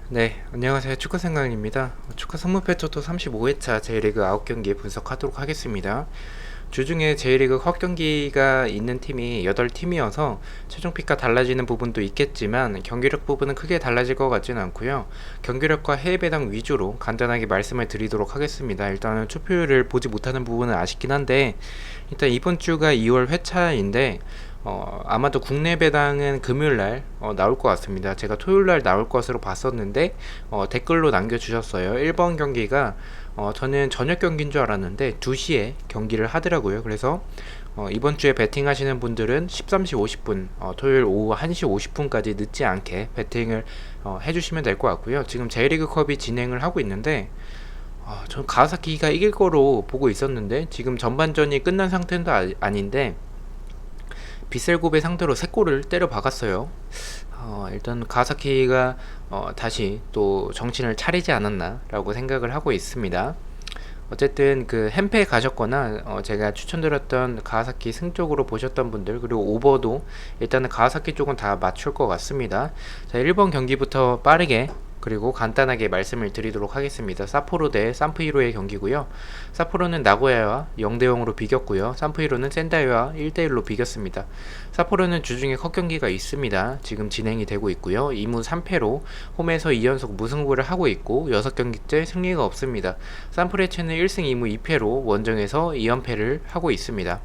네, 안녕하세요. 축구생각입니다. 축구 선무패초도 35회차 J리그 9경기 분석하도록 하겠습니다. 주중에 J리그 헛 경기가 있는 팀이 8팀이어서 최종 픽과 달라지는 부분도 있겠지만 경기력 부분은 크게 달라질 것 같지는 않고요. 경기력과 해외 배당 위주로 간단하게 말씀을 드리도록 하겠습니다. 일단은 투표율을 보지 못하는 부분은 아쉽긴 한데 일단 이번 주가 2월 회차인데 아마도 국내 배당은 금요일날 나올 것 같습니다. 제가 토요일날 나올 것으로 봤었는데 댓글로 남겨주셨어요. 1번 경기가 저는 저녁 경기인 줄 알았는데 2시에 경기를 하더라고요. 그래서 이번 주에 베팅 하시는 분들은 13시 50분 토요일 오후 1시 50분까지 늦지 않게 베팅을 해주시면 될 것 같고요. 지금 J리그컵이 진행을 하고 있는데 전 가와사키가 이길 거로 보고 있었는데 지금 전반전이 끝난 상태도 아닌데 비셀곱의 상대로 3골을 때려 박았어요. 일단 가와사키가 다시 또 정신을 차리지 않았나 라고 생각을 하고 있습니다. 어쨌든 그 햄페에 가셨거나 제가 추천드렸던 가와사키 승 쪽으로 보셨던 분들, 그리고 오버도 일단은 가와사키 쪽은 다 맞출 것 같습니다. 자, 1번 경기부터 빠르게 그리고 간단하게 말씀을 드리도록 하겠습니다. 사포로 대 산프히로의 경기고요. 사포로는 나고야와 0대0으로 비겼고요. 산프히로는 센다이와 1대1로 비겼습니다. 사포로는 주중에 컷경기가 있습니다. 지금 진행이 되고 있고요. 2무 3패로 홈에서 2연속 무승부를 하고 있고 6경기째 승리가 없습니다. 산프레체는 1승 2무 2패로 원정에서 2연패를 하고 있습니다.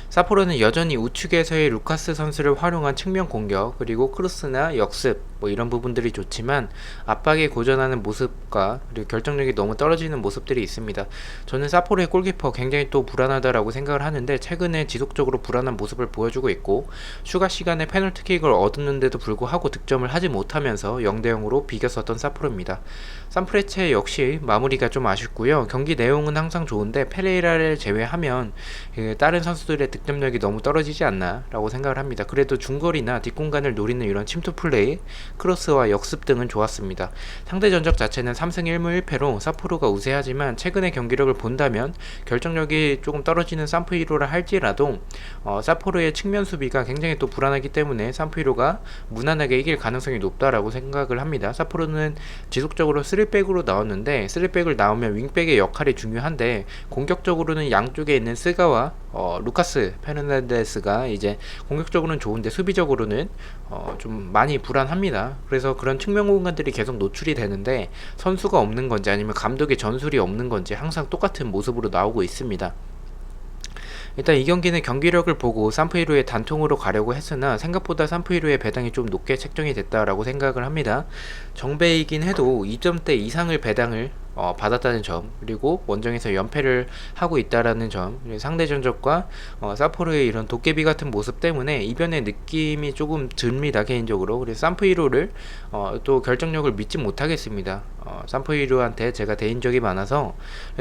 사포로는 여전히 우측에서의 루카스 선수를 활용한 측면 공격, 그리고 크로스나 역습 이런 부분들이 좋지만 압박에 고전하는 모습과 그리고 결정력이 너무 떨어지는 모습들이 있습니다. 저는 사포로의 골키퍼 굉장히 또 불안하다라고 생각을 하는데 최근에 지속적으로 불안한 모습을 보여주고 있고 추가 시간에 페널티킥을 얻었는데도 불구하고 득점을 하지 못하면서 0대0으로 비겼었던 사포로입니다. 산프레체 역시 마무리가 좀 아쉽고요. 경기 내용은 항상 좋은데 페레이라를 제외하면 다른 선수들의 득점력이 너무 떨어지지 않나 라고 생각을 합니다. 그래도 중거리나 뒷공간을 노리는 이런 침투 플레이, 크로스와 역습 등은 좋았습니다. 상대 전적 자체는 3승 1무 1패로 사포로가 우세하지만 최근의 경기력을 본다면 결정력이 조금 떨어지는 산프히로라 할지라도 사포로의 측면 수비가 굉장히 또 불안하기 때문에 산프히로가 무난하게 이길 가능성이 높다라고 생각을 합니다. 사포로는 지속적으로 3백으로 나왔는데 3백을 나오면 윙백의 역할이 중요한데 공격적으로는 양쪽에 있는 스가와 루카스 페르난데스가 이제 공격적으로는 좋은데 수비적으로는 좀 많이 불안합니다. 그래서 그런 측면 공간들이 계속 노출이 되는데 선수가 없는 건지 아니면 감독의 전술이 없는 건지 항상 똑같은 모습으로 나오고 있습니다. 일단 이 경기는 경기력을 보고 산프히로의 단통으로 가려고 했으나 생각보다 산프히로의 배당이 좀 높게 책정이 됐다라고 생각을 합니다. 정배이긴 해도 2점대 이상을 배당을 받았다는 점, 그리고 원정에서 연패를 하고 있다라는 점, 상대 전적과 사포로의 이런 도깨비 같은 모습 때문에 이변의 느낌이 조금 듭니다 개인적으로. 그래서 산프히로를 또 결정력을 믿지 못하겠습니다. 산프히로한테 제가 대인 적이 많아서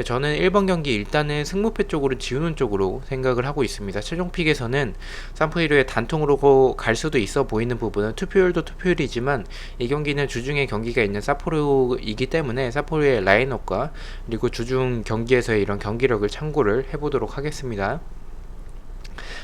저는 1번 경기 일단은 승무패 쪽으로 지우는 쪽으로 생각을 하고 있습니다. 최종 픽에서는 산프히로의 단통으로 갈 수도 있어 보이는 부분은 투표율도 투표율이지만 이 경기는 주중에 경기가 있는 사포로이기 때문에 사포로의 라인업과 그리고 주중 경기에서의 이런 경기력을 참고를 해보도록 하겠습니다.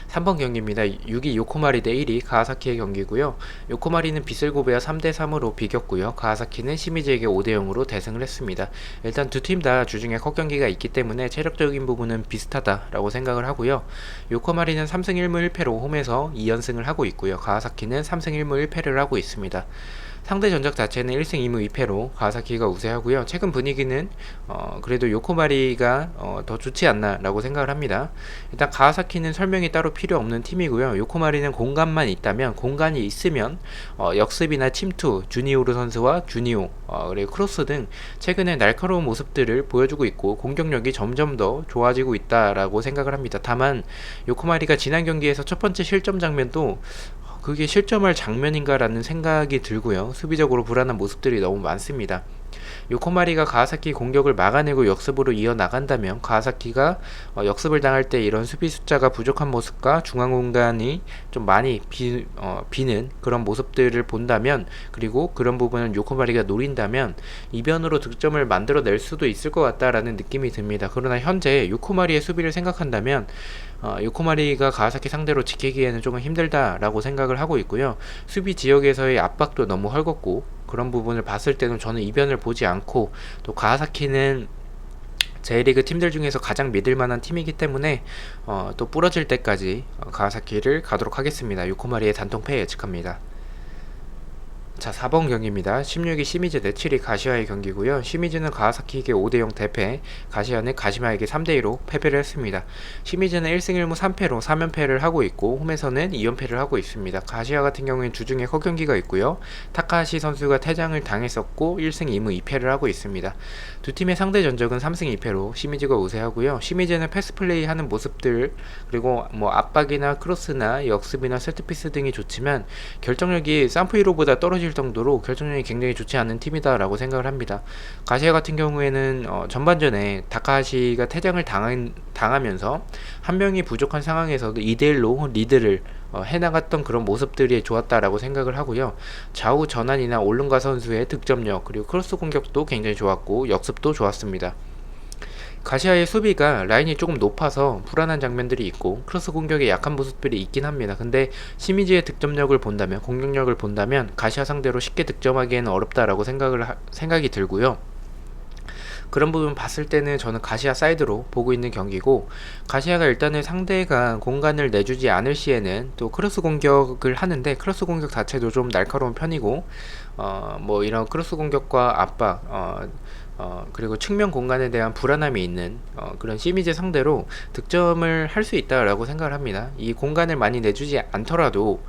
3번 경기입니다. 6위 요코마리 대 1위 가와사키의 경기고요. 요코마리는 비슬고베와 3대3으로 비겼고요. 가와사키는 시미즈에게 5대0으로 대승을 했습니다. 일단 두 팀 다 주중에 컷 경기가 있기 때문에 체력적인 부분은 비슷하다라고 생각을 하고요. 요코마리는 3승 1무 1패로 홈에서 2연승을 하고 있고요. 가와사키는 3승 1무 1패를 하고 있습니다. 상대 전적 자체는 1승 2무 2패로 가와사키가 우세하고요. 최근 분위기는 그래도 요코마리가 더 좋지 않나 라고 생각을 합니다. 일단 가와사키는 설명이 따로 필요 없는 팀이고요. 요코마리는 공간만 있다면, 공간이 있으면 역습이나 침투, 주니오르 선수와 주니오 그리고 크로스 등 최근에 날카로운 모습들을 보여주고 있고 공격력이 점점 더 좋아지고 있다라고 생각을 합니다. 다만 요코마리가 지난 경기에서 첫 번째 실점 장면도 그게 실점할 장면인가라는 생각이 들고요. 수비적으로 불안한 모습들이 너무 많습니다. 요코마리가 가와사키 공격을 막아내고 역습으로 이어나간다면 가와사키가 역습을 당할 때 이런 수비 숫자가 부족한 모습과 중앙 공간이 좀 많이 비는 그런 모습들을 본다면, 그리고 그런 부분을 요코마리가 노린다면 이변으로 득점을 만들어낼 수도 있을 것 같다라는 느낌이 듭니다. 그러나 현재 요코마리의 수비를 생각한다면 요코마리가 가와사키 상대로 지키기에는 조금 힘들다라고 생각을 하고 있고요. 수비 지역에서의 압박도 너무 헐겁고 그런 부분을 봤을 때는 저는 이변을 보지 않고, 또 가와사키는 J리그 팀들 중에서 가장 믿을 만한 팀이기 때문에 또 부러질 때까지 가와사키를 가도록 하겠습니다. 요코마리의 단통패 예측합니다. 자, 4번 경기입니다. 16위 시미즈 대 7위 가시아의 경기고요. 시미즈는 가와사키에게 5대0 대패, 가시아는 가시마에게 3대2로 패배를 했습니다. 시미즈는 1승 1무 3패로 3연패를 하고 있고, 홈에서는 2연패를 하고 있습니다. 가시아 같은 경우에는 주중에 컷경기가 있고요. 타카하시 선수가 퇴장을 당했었고 1승 2무 2패를 하고 있습니다. 두 팀의 상대 전적은 3승 2패로 시미즈가 우세하고요. 시미즈는 패스플레이 하는 모습들, 그리고 뭐 압박이나 크로스나 역습이나 세트피스 등이 좋지만 결정력이 산프이로보다 떨어질 정도로 결정력이 굉장히 좋지 않은 팀이다 라고 생각을 합니다. 가시아 같은 경우에는 전반전에 다카하시가 퇴장을 당하면서 한 명이 부족한 상황에서도 2대1로 리드를 해나갔던 그런 모습들이 좋았다라고 생각을 하고요. 좌우 전환이나 올른가 선수의 득점력, 그리고 크로스 공격도 굉장히 좋았고 역습도 좋았습니다. 가시아의 수비가 라인이 조금 높아서 불안한 장면들이 있고 크로스 공격에 약한 모습들이 있긴 합니다. 근데 시미즈의 득점력을 본다면, 공격력을 본다면 가시아 상대로 쉽게 득점하기에는 어렵다라고 생각이 들고요. 그런 부분 봤을 때는 저는 가시아 사이드로 보고 있는 경기고, 가시아가 일단은 상대가 공간을 내주지 않을 시에는 또 크로스 공격을 하는데, 크로스 공격 자체도 좀 날카로운 편이고 뭐 이런 크로스 공격과 압박, 그리고 측면 공간에 대한 불안함이 있는 그런 시미즈 상대로 득점을 할 수 있다라고 생각을 합니다. 이 공간을 많이 내주지 않더라도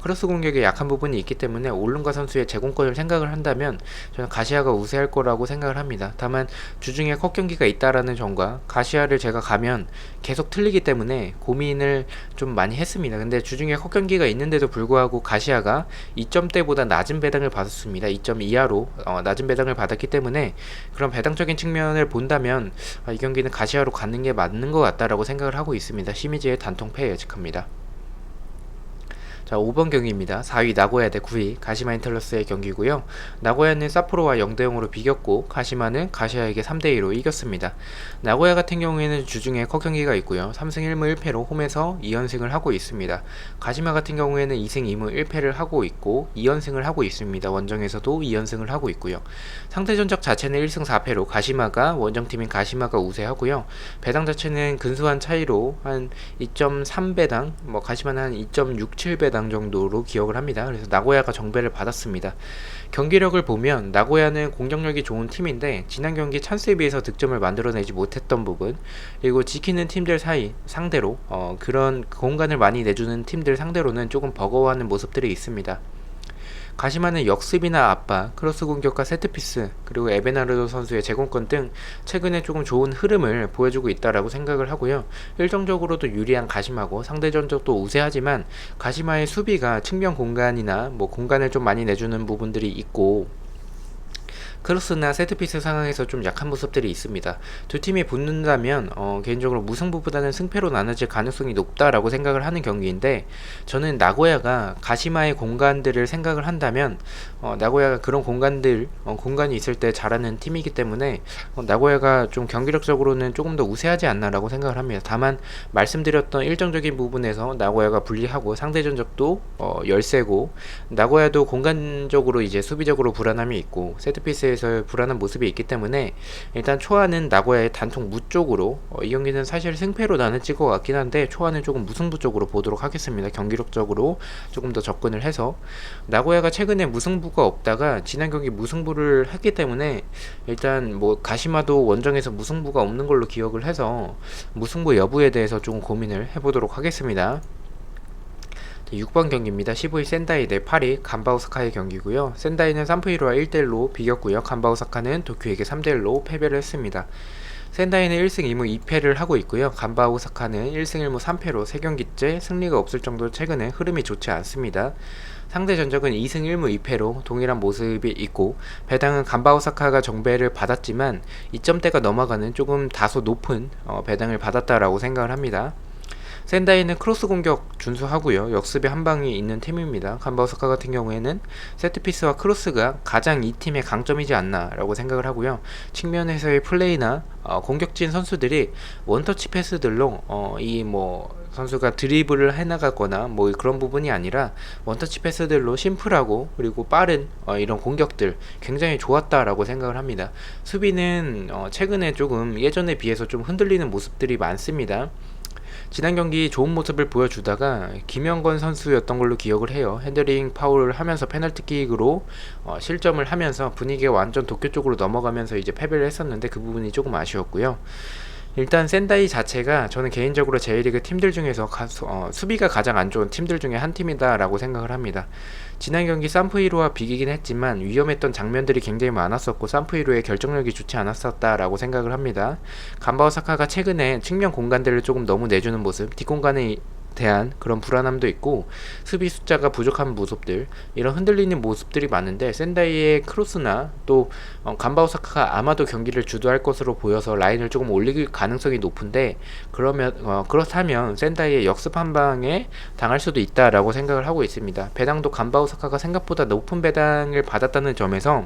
크로스 공격에 약한 부분이 있기 때문에 올른가 선수의 제공권을 생각을 한다면 저는 가시아가 우세할 거라고 생각을 합니다. 다만 주중에 컷 경기가 있다라는 점과 가시아를 제가 가면 계속 틀리기 때문에 고민을 좀 많이 했습니다. 근데 주중에 컷 경기가 있는데도 불구하고 가시아가 2점대보다 낮은 배당을 받았습니다. 2점 이하로 낮은 배당을 받았기 때문에 그런 배당적인 측면을 본다면 이 경기는 가시아로 가는 게 맞는 것 같다라고 생각을 하고 있습니다. 시미즈의 단통패 예측합니다. 자, 5번 경기입니다. 4위 나고야 대 9위 가시마 인텔러스의 경기고요. 나고야는 사포로와 0대0으로 비겼고 가시마는 가시아에게 3대2로 이겼습니다. 나고야 같은 경우에는 주중에 컷 경기가 있고요. 3승 1무 1패로 홈에서 2연승을 하고 있습니다. 가시마 같은 경우에는 2승 2무 1패를 하고 있고 2연승을 하고 있습니다. 원정에서도 2연승을 하고 있고요. 상대 전적 자체는 1승 4패로 가시마가, 원정팀인 가시마가 우세하고요. 배당 자체는 근소한 차이로 한 2.3배당, 뭐 가시마는 한 2.67배당 정도로 기억을 합니다. 그래서 나고야가 정배를 받았습니다. 경기력을 보면 나고야는 공격력이 좋은 팀인데 지난 경기 찬스에 비해서 득점을 만들어내지 못했던 부분, 그리고 지키는 팀들 상대로 그런 공간을 많이 내주는 팀들 상대로는 조금 버거워하는 모습들이 있습니다. 가시마는 역습이나 압박, 크로스 공격과 세트피스, 그리고 에베나르도 선수의 제공권 등 최근에 조금 좋은 흐름을 보여주고 있다라고 생각을 하고요. 일정적으로도 유리한 가시마고 상대 전적도 우세하지만 가시마의 수비가 측면 공간이나 뭐 공간을 좀 많이 내주는 부분들이 있고 크로스나 세트피스 상황에서 좀 약한 모습들이 있습니다. 두 팀이 붙는다면 개인적으로 무승부보다는 승패로 나눠질 가능성이 높다라고 생각을 하는 경기인데, 저는 나고야가 가시마의 공간들을 생각을 한다면 나고야가 그런 공간이 있을 때 잘하는 팀이기 때문에 나고야가 좀 경기력적으로는 조금 더 우세하지 않나라고 생각을 합니다. 다만 말씀드렸던 일정적인 부분에서 나고야가 불리하고 상대 전적도 열세고, 나고야도 공간적으로 이제 수비적으로 불안함이 있고 세트피스에서 불안한 모습이 있기 때문에 일단 초안은 나고야의 단통 무 쪽으로, 이 경기는 사실 승패로 나눠질 것 같긴 한데 초안은 조금 무승부 쪽으로 보도록 하겠습니다. 경기력적으로 조금 더 접근을 해서. 나고야가 최근에 무승부가 없다가 지난 경기 무승부를 했기 때문에 일단 뭐 가시마도 원정에서 무승부가 없는 걸로 기억을 해서 무승부 여부에 대해서 조금 고민을 해보도록 하겠습니다. 6번 경기입니다. 15위 센다이 대 8위 간바오사카의 경기고요. 센다이는 산프이로와 1대1로 비겼고요. 간바오사카는 도쿄에게 3대1로 패배를 했습니다. 센다이는 1승 2무 2패를 하고 있고요. 간바오사카는 1승 1무 3패로 3경기째 승리가 없을 정도로 최근에 흐름이 좋지 않습니다. 상대 전적은 2승 1무 2패로 동일한 모습이 있고, 배당은 간바오사카가 정배를 받았지만 2점대가 넘어가는 조금 다소 높은 배당을 받았다라고 생각을 합니다. 센다이는 크로스 공격 준수하고요. 역습에 한방이 있는 팀입니다. 간바오사카 같은 경우에는 세트피스와 크로스가 가장 이 팀의 강점이지 않나 라고 생각을 하고요. 측면에서의 플레이나 공격진 선수들이 원터치 패스들로 이 뭐 선수가 드리블을 해나가거나 뭐 그런 부분이 아니라 원터치 패스들로 심플하고 그리고 빠른 이런 공격들 굉장히 좋았다라고 생각을 합니다. 수비는 최근에 조금 예전에 비해서 좀 흔들리는 모습들이 많습니다. 지난 경기 좋은 모습을 보여주다가 김영건 선수였던 걸로 기억을 해요. 핸들링 파울을 하면서 페널티킥으로 실점을 하면서 분위기가 완전 도쿄 쪽으로 넘어가면서 이제 패배를 했었는데 그 부분이 조금 아쉬웠고요. 일단 센다이 자체가 저는 개인적으로 J리그 팀들 중에서 수비가 가장 안 좋은 팀들 중에 한 팀이다 라고 생각을 합니다. 지난 경기 산프히로와 비기긴 했지만 위험했던 장면들이 굉장히 많았었고 산프히로의 결정력이 좋지 않았었다 라고 생각을 합니다. 간바오 사카가 최근에 측면 공간들을 조금 너무 내주는 모습, 뒷공간에 대한 그런 불안함도 있고 수비 숫자가 부족한 모습들, 이런 흔들리는 모습들이 많은데 센다이의 크로스나 또 간바오 사카가 아마도 경기를 주도할 것으로 보여서 라인을 조금 올릴 가능성이 높은데 그렇다면 센다이의 역습 한 방에 당할 수도 있다라고 생각을 하고 있습니다. 배당도 간바오 사카가 생각보다 높은 배당을 받았다는 점에서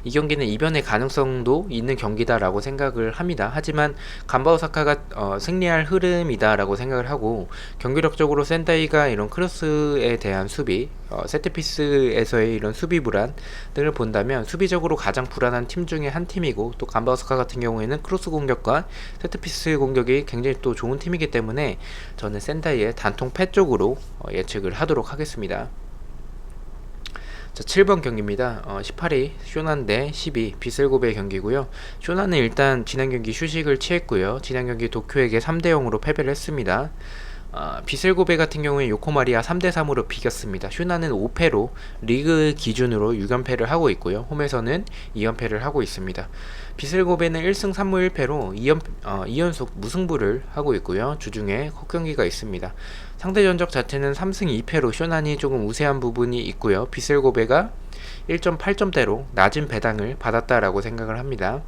이 경기는 이변의 가능성도 있는 경기다라고 생각을 합니다. 하지만 간바오 사카가 승리할 흐름이다라고 생각을 하고 경기력적으로 센다이가 이런 크로스에 대한 수비, 세트피스에서의 이런 수비 불안 등을 본다면 수비적으로 가장 불안한 팀 중에 한 팀이고 또 간바오 사카 같은 경우에는 크로스 공격과 세트피스 공격이 굉장히 또 좋은 팀이기 때문에 저는 센다이의 단통 패 쪽으로 예측을 하도록 하겠습니다. 자, 7번 경기입니다. 18위 쇼난 대 12 비슬고베 경기고요. 쇼난은 일단 지난 경기 휴식을 취했고요. 지난 경기 도쿄에게 3대0으로 패배를 했습니다. 비슬고베 같은 경우에 요코마리아 3대3으로 비겼습니다. 쇼난은 5패로 리그 기준으로 6연패를 하고 있고요. 홈에서는 2연패를 하고 있습니다. 비슬고베는 1승 3무 1패로 2연속 무승부를 하고 있고요. 주중에 컷경기가 있습니다. 상대 전적 자체는 3승 2패로 쇼난이 조금 우세한 부분이 있고요. 비슬고베가 1.8점대로 낮은 배당을 받았다라고 생각을 합니다.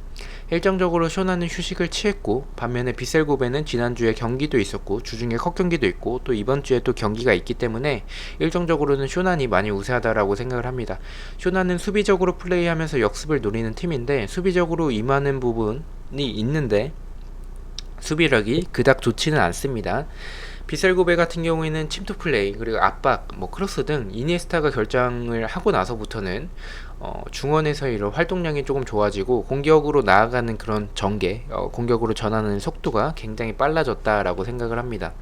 일정적으로 쇼나는 휴식을 취했고 반면에 비셀고베는 지난주에 경기도 있었고 주중에 컷경기도 있고 또 이번주에 또 경기가 있기 때문에 일정적으로는 쇼난이 많이 우세하다라고 생각을 합니다. 쇼나는 수비적으로 플레이하면서 역습을 노리는 팀인데 수비적으로 임하는 부분이 있는데 수비력이 그닥 좋지는 않습니다. 비셀고베 같은 경우에는 침투 플레이 그리고 압박, 크로스 등 이니에스타가 결정을 하고 나서부터는 중원에서의 이런 활동량이 조금 좋아지고 공격으로 나아가는 그런 전개, 공격으로 전하는 속도가 굉장히 빨라졌다라고 생각을 합니다.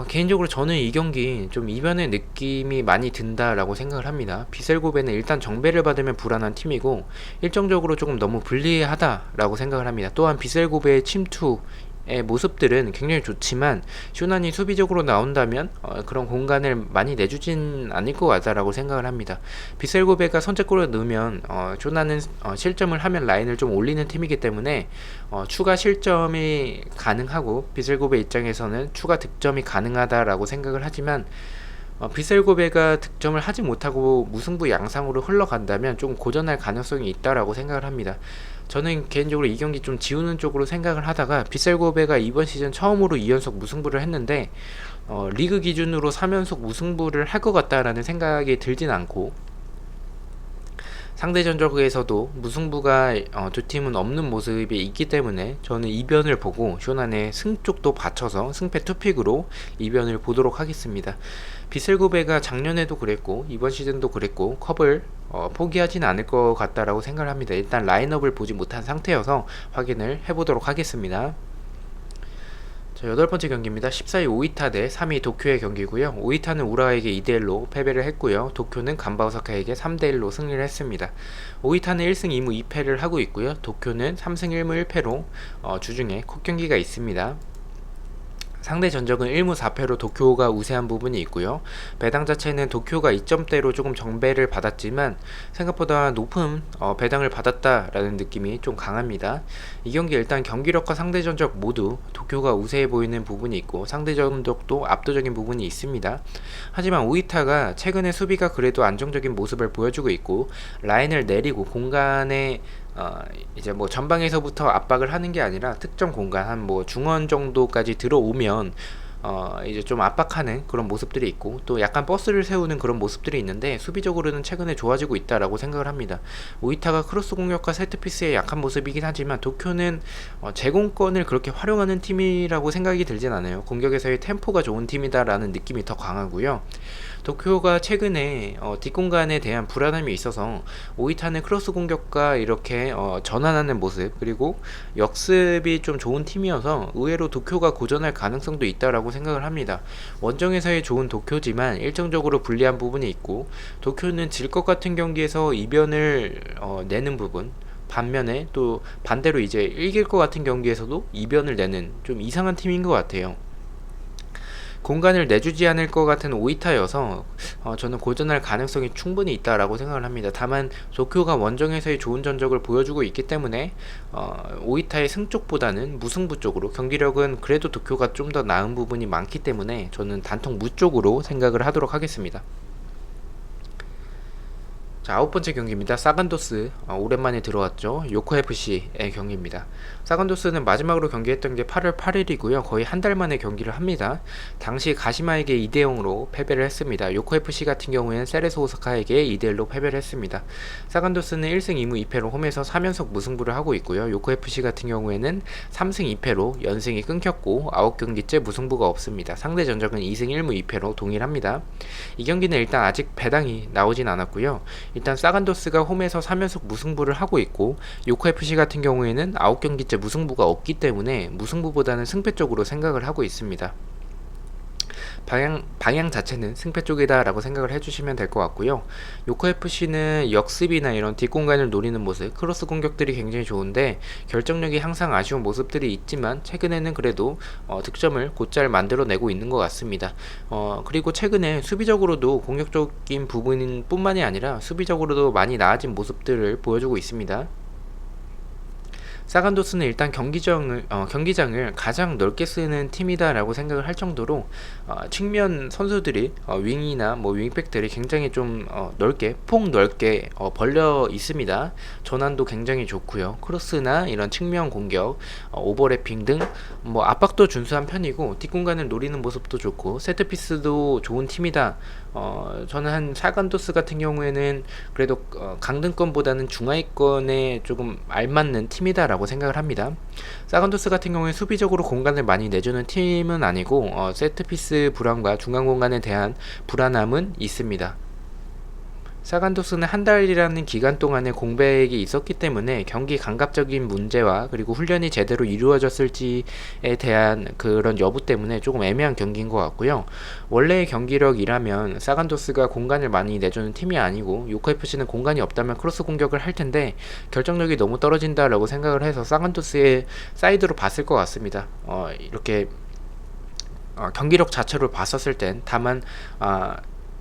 개인적으로 저는 이 경기 좀 이변의 느낌이 많이 든다라고 생각을 합니다. 비셀고베는 일단 정배를 받으면 불안한 팀이고 일정적으로 조금 너무 불리하다라고 생각을 합니다. 또한 비셀고베의 침투 모습들은 굉장히 좋지만 쇼난이 수비적으로 나온다면 그런 공간을 많이 내주진 않을 것 같다라고 생각을 합니다. 비셀고베가 선제골을 넣으면 쇼난은 실점을 하면 라인을 좀 올리는 팀이기 때문에 추가 실점이 가능하고 비셀고베 입장에서는 추가 득점이 가능하다라고 생각을 하지만 비셀고베가 득점을 하지 못하고 무승부 양상으로 흘러간다면 좀 고전할 가능성이 있다라고 생각을 합니다. 저는 개인적으로 이 경기 좀 지우는 쪽으로 생각을 하다가 비셀고베가 이번 시즌 처음으로 2연속 무승부를 했는데 리그 기준으로 3연속 무승부를 할 것 같다라는 생각이 들진 않고 상대 전적에서도 무승부가 두 팀은 없는 모습이 있기 때문에 저는 이변을 보고 쇼난의 승 쪽도 받쳐서 승패 투픽으로 이변을 보도록 하겠습니다. 비셀고베가 작년에도 그랬고 이번 시즌도 그랬고 컵을 포기하진 않을 것 같다라고 생각을 합니다. 일단 라인업을 보지 못한 상태여서 확인을 해보도록 하겠습니다. 자, 8번째 경기입니다. 14위 오이타 대 3위 도쿄의 경기고요. 오이타는 우라에게 2대1로 패배를 했고요. 도쿄는 간바오사카에게 3대1로 승리를 했습니다. 오이타는 1승 2무 2패를 하고 있고요. 도쿄는 3승 1무 1패로 주중에 콧경기가 있습니다. 상대 전적은 1무 4패로 도쿄가 우세한 부분이 있고요. 배당 자체는 도쿄가 2점대로 조금 정배를 받았지만 생각보다 높은 배당을 받았다라는 느낌이 좀 강합니다. 이 경기 일단 경기력과 상대 전적 모두 도쿄가 우세해 보이는 부분이 있고 상대 전적도 압도적인 부분이 있습니다. 하지만 오이타가 최근에 수비가 그래도 안정적인 모습을 보여주고 있고 라인을 내리고 공간에 이제 전방에서부터 압박을 하는 게 아니라 특정 공간 한 중원 정도까지 들어오면 이제 좀 압박하는 그런 모습들이 있고 또 약간 버스를 세우는 그런 모습들이 있는데 수비적으로는 최근에 좋아지고 있다라고 생각을 합니다. 오이타가 크로스 공격과 세트피스에 약한 모습이긴 하지만 도쿄는 제공권을 그렇게 활용하는 팀이라고 생각이 들진 않아요. 공격에서의 템포가 좋은 팀이다라는 느낌이 더 강하고요. 도쿄가 최근에 뒷공간에 대한 불안함이 있어서 오이타는 크로스 공격과 이렇게 전환하는 모습 그리고 역습이 좀 좋은 팀이어서 의외로 도쿄가 고전할 가능성도 있다라고 생각을 합니다. 원정에서의 좋은 도쿄지만 일정적으로 불리한 부분이 있고 도쿄는 질 것 같은 경기에서 이변을 내는 부분 반면에 또 반대로 이제 이길 것 같은 경기에서도 이변을 내는 좀 이상한 팀인 것 같아요. 공간을 내주지 않을 것 같은 오이타여서 저는 고전할 가능성이 충분히 있다라고 생각을 합니다. 다만 도쿄가 원정에서의 좋은 전적을 보여주고 있기 때문에 오이타의 승 쪽보다는 무승부 쪽으로 경기력은 그래도 도쿄가 좀 더 나은 부분이 많기 때문에 저는 단통 무 쪽으로 생각을 하도록 하겠습니다. 자, 아홉 번째 경기입니다. 사간도스 오랜만에 들어왔죠. 요코FC의 경기입니다. 사간도스는 마지막으로 경기했던 게 8월 8일이고요. 거의 한 달 만에 경기를 합니다. 당시 가시마에게 2대0으로 패배를 했습니다. 요코FC 같은 경우에는 세레스 오사카에게 2대1로 패배를 했습니다. 사간도스는 1승 2무 2패로 홈에서 3연속 무승부를 하고 있고요. 요코FC 같은 경우에는 3승 2패로 연승이 끊겼고 9경기째 무승부가 없습니다. 상대 전적은 2승 1무 2패로 동일합니다. 이 경기는 일단 아직 배당이 나오진 않았고요. 일단 사간도스가 홈에서 3연속 무승부를 하고 있고 요코FC 같은 경우에는 9경기째 무승부가 없기 때문에 무승부보다는 승패 쪽으로 생각을 하고 있습니다. 방향 자체는 승패 쪽이다 라고 생각을 해주시면 될 것 같고요. 요코FC는 역습이나 이런 뒷공간을 노리는 모습, 크로스 공격들이 굉장히 좋은데 결정력이 항상 아쉬운 모습들이 있지만 최근에는 그래도 득점을 곧잘 만들어내고 있는 것 같습니다. 그리고 최근에 수비적으로도 공격적인 부분 뿐만이 아니라 수비적으로도 많이 나아진 모습들을 보여주고 있습니다. 사간도스는 일단 경기장을 가장 넓게 쓰는 팀이다라고 생각을 할 정도로 측면 선수들이 윙이나 뭐 윙백들이 굉장히 좀 넓게 폭넓게 벌려 있습니다. 전환도 굉장히 좋고요. 크로스나 이런 측면 공격, 오버래핑 등 뭐 압박도 준수한 편이고 뒷공간을 노리는 모습도 좋고 세트피스도 좋은 팀이다. 저는 한 사간도스 같은 경우에는 그래도 강등권보다는 중하위권에 조금 알맞는 팀이다라고 생각을 합니다. 사간도스 같은 경우에 수비적으로 공간을 많이 내주는 팀은 아니고 세트피스 불안과 중간 공간에 대한 불안함은 있습니다. 사간도스는 한 달이라는 기간 동안에 공백이 있었기 때문에 경기 감각적인 문제와 그리고 훈련이 제대로 이루어졌을지에 대한 그런 여부 때문에 조금 애매한 경기인 것 같고요. 원래의 경기력이라면 사간도스가 공간을 많이 내주는 팀이 아니고 요코FC는 공간이 없다면 크로스 공격을 할 텐데 결정력이 너무 떨어진다라고 생각을 해서 사간도스의 사이드로 봤을 것 같습니다. 이렇게 경기력 자체로 봤었을 땐 다만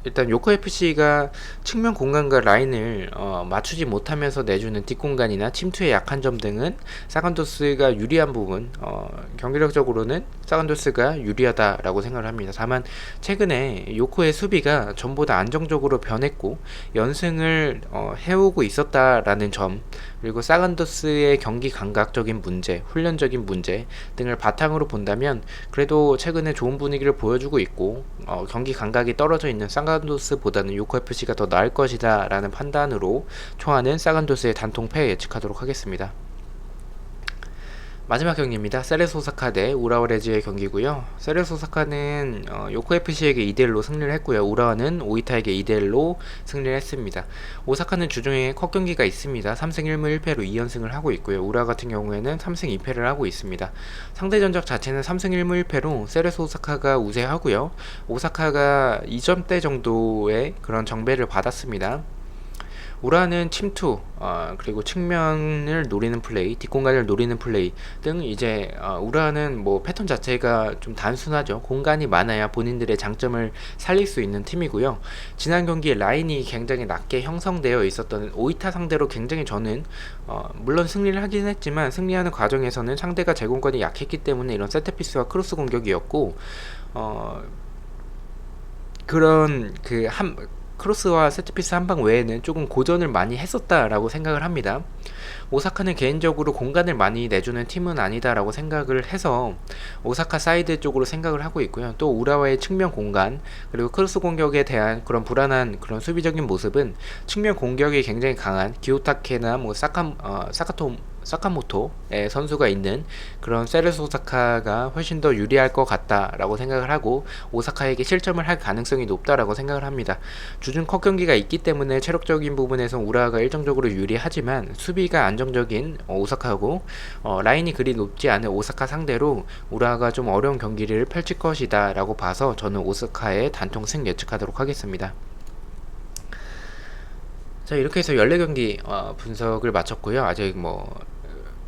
일단 요코FC가 측면 공간과 라인을 맞추지 못하면서 내주는 뒷공간이나 침투의 약한 점 등은 사간도스가 유리한 부분 경기력적으로는 사간도스가 유리하다라고 생각을 합니다. 다만 최근에 요코의 수비가 전보다 안정적으로 변했고 연승을 해오고 있었다라는 점 그리고 사간도스의 경기 감각적인 문제, 훈련적인 문제 등을 바탕으로 본다면 그래도 최근에 좋은 분위기를 보여주고 있고 경기 감각이 떨어져 있는 사간도스보다는 요코FC가 더 나을 것이다 라는 판단으로 초하는 사간도스의 단통패 예측하도록 하겠습니다. 마지막 경기입니다. 세레스 오사카 대 우라와 레즈의 경기고요. 세레스 오사카는 요코FC에게 2대1로 승리를 했고요. 우라와는 오이타에게 2대1로 승리를 했습니다. 오사카는 주중에 컷 경기가 있습니다. 3승 1무 1패로 2연승을 하고 있고요. 우라 같은 경우에는 3승 2패를 하고 있습니다. 상대 전적 자체는 3승 1무 1패로 세레스 오사카가 우세하고요. 오사카가 2점대 정도의 그런 정배를 받았습니다. 우라는 침투, 그리고 측면을 노리는 플레이, 뒷공간을 노리는 플레이 등 이제 우라는 뭐 패턴 자체가 좀 단순하죠. 공간이 많아야 본인들의 장점을 살릴 수 있는 팀이고요. 지난 경기에 라인이 굉장히 낮게 형성되어 있었던 오이타 상대로 굉장히 저는 물론 승리를 하긴 했지만 승리하는 과정에서는 상대가 제공권이 약했기 때문에 이런 세트피스와 크로스 공격이었고 그런 크로스와 세트피스 한 방 외에는 조금 고전을 많이 했었다라고 생각을 합니다. 오사카는 개인적으로 공간을 많이 내주는 팀은 아니다라고 생각을 해서 오사카 사이드 쪽으로 생각을 하고 있고요. 또 우라와의 측면 공간 그리고 크로스 공격에 대한 그런 불안한 그런 수비적인 모습은 측면 공격이 굉장히 강한 기요타케나 뭐 사카모토의 선수가 있는 그런 세레스 오사카가 훨씬 더 유리할 것 같다라고 생각을 하고 오사카에게 실점을 할 가능성이 높다라고 생각을 합니다. 주중 컷 경기가 있기 때문에 체력적인 부분에서 우라가 일정적으로 유리하지만 수비가 안정적인 오사카고 라인이 그리 높지 않은 오사카 상대로 우라가 좀 어려운 경기를 펼칠 것이다 라고 봐서 저는 오사카의 단통 승 예측하도록 하겠습니다. 자, 이렇게 해서 14경기 분석을 마쳤고요. 아직 뭐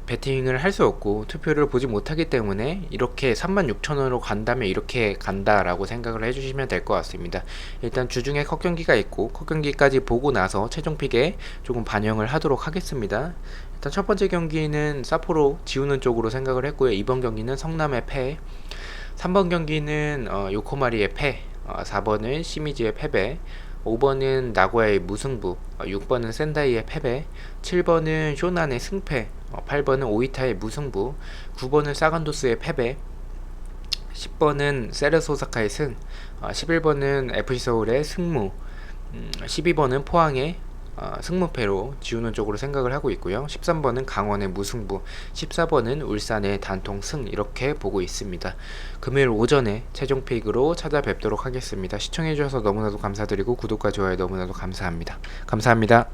배팅을 할 수 없고 투표를 보지 못하기 때문에 이렇게 36,000원으로 간다면 이렇게 간다라고 생각을 해주시면 될 것 같습니다. 일단 주중에 컷 경기가 있고 컷 경기까지 보고 나서 최종 픽에 조금 반영을 하도록 하겠습니다. 일단 첫 번째 경기는 사포로 지우는 쪽으로 생각을 했고요. 이번 경기는 성남의 패, 3번 경기는 요코마리의 패, 4번은 시미즈의 패배, 5번은 나고야의 무승부, 6번은 센다이의 패배, 7번은 쇼난의 승패, 8번은 오이타의 무승부, 9번은 사간도스의 패배, 10번은 세레스 오사카의 승, 11번은 FC서울의 승무, 12번은 포항의 승무패로 지우는 쪽으로 생각을 하고 있고요. 13번은 강원의 무승부, 14번은 울산의 단통 승 이렇게 보고 있습니다. 금요일 오전에 최종 픽으로 찾아뵙도록 하겠습니다. 시청해주셔서 너무나도 감사드리고 구독과 좋아요 너무나도 감사합니다. 감사합니다.